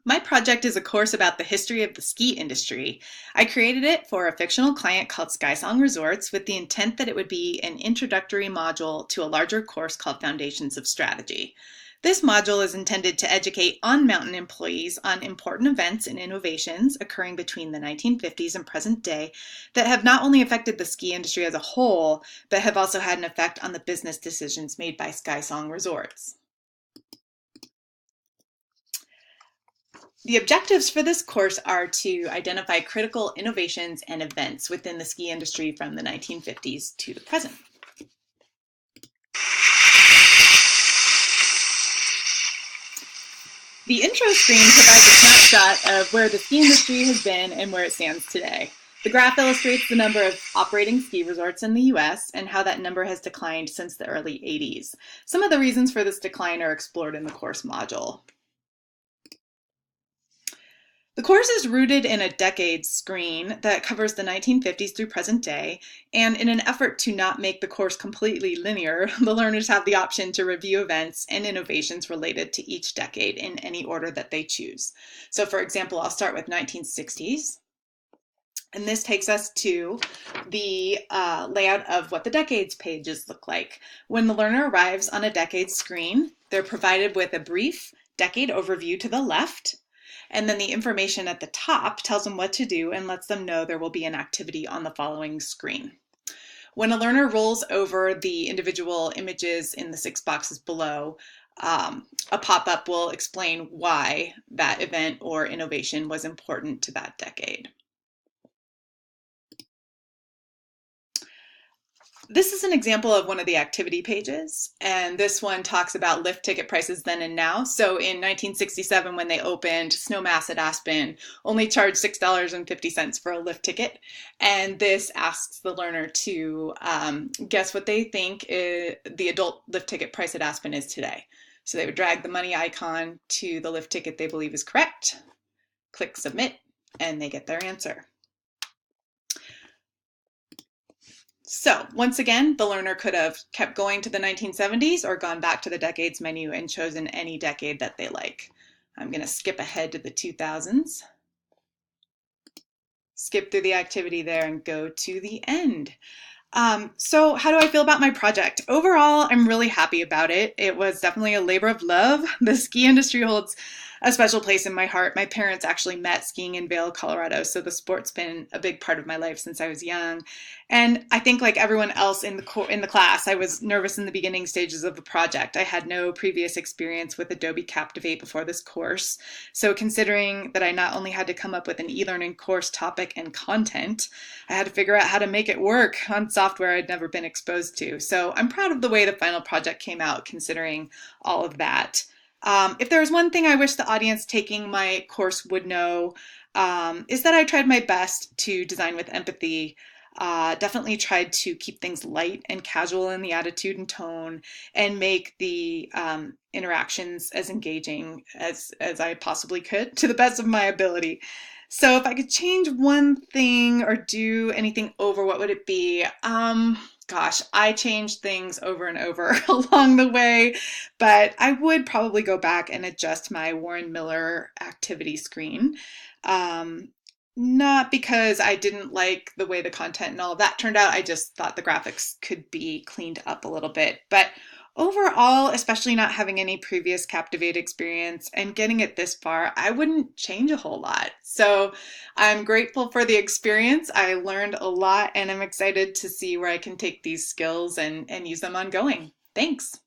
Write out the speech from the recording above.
My project is a course about the history of the ski industry. I created it for a fictional client called SkySong Resorts with the intent that it would be an introductory module to a larger course called Foundations of Strategy. This module is intended to educate on-mountain employees on important events and innovations occurring between the 1950s and present day that have not only affected the ski industry as a whole, but have also had an effect on the business decisions made by SkySong Resorts. The objectives for this course are to identify critical innovations and events within the ski industry from the 1950s to the present. The intro screen provides a snapshot of where the ski industry has been and where it stands today. The graph illustrates the number of operating ski resorts in the US and how that number has declined since the early 80s. Some of the reasons for this decline are explored in the course module. The course is rooted in a decades screen that covers the 1950s through present day, and in an effort to not make the course completely linear, the learners have the option to review events and innovations related to each decade in any order that they choose. So for example, I'll start with 1960s. And this takes us to the layout of what the decades pages look like. When the learner arrives on a decades screen, they're provided with a brief decade overview to the left, and then the information at the top tells them what to do and lets them know there will be an activity on the following screen. When a learner rolls over the individual images in the 6 boxes below, a pop-up will explain why that event or innovation was important to that decade. This is an example of one of the activity pages, and this one talks about lift ticket prices then and now. So in 1967, when they opened, Snowmass at Aspen only charged $6.50 for a lift ticket, and this asks the learner to guess what they think the adult lift ticket price at Aspen is today. So they would drag the money icon to the lift ticket they believe is correct, click submit, and they get their answer. So once again, the learner could have kept going to the 1970s or gone back to the decades menu and chosen any decade that they like. I'm going to skip ahead to the 2000s, skip through the activity there and go to the end. So how do I feel about my project? Overall, I'm really happy about it. It was definitely a labor of love. The ski industry holds a special place in my heart. My parents actually met skiing in Vail, Colorado, so the sport's been a big part of my life since I was young. And I think like everyone else in the class, I was nervous in the beginning stages of the project. I had no previous experience with Adobe Captivate before this course. So considering that I not only had to come up with an e-learning course topic and content, I had to figure out how to make it work on software I'd never been exposed to. So I'm proud of the way the final project came out considering all of that. If there was one thing I wish the audience taking my course would know, is that I tried my best to design with empathy. Definitely tried to keep things light and casual in the attitude and tone and make the interactions as engaging as I possibly could to the best of my ability. So if I could change one thing or do anything over, what would it be? Gosh, I changed things over and over along the way, but I would probably go back and adjust my Warren Miller activity screen. Not because I didn't like the way the content and all of that turned out. I just thought the graphics could be cleaned up a little bit. But overall, especially not having any previous Captivate experience and getting it this far, I wouldn't change a whole lot. So I'm grateful for the experience. I learned a lot and I'm excited to see where I can take these skills and use them ongoing. Thanks.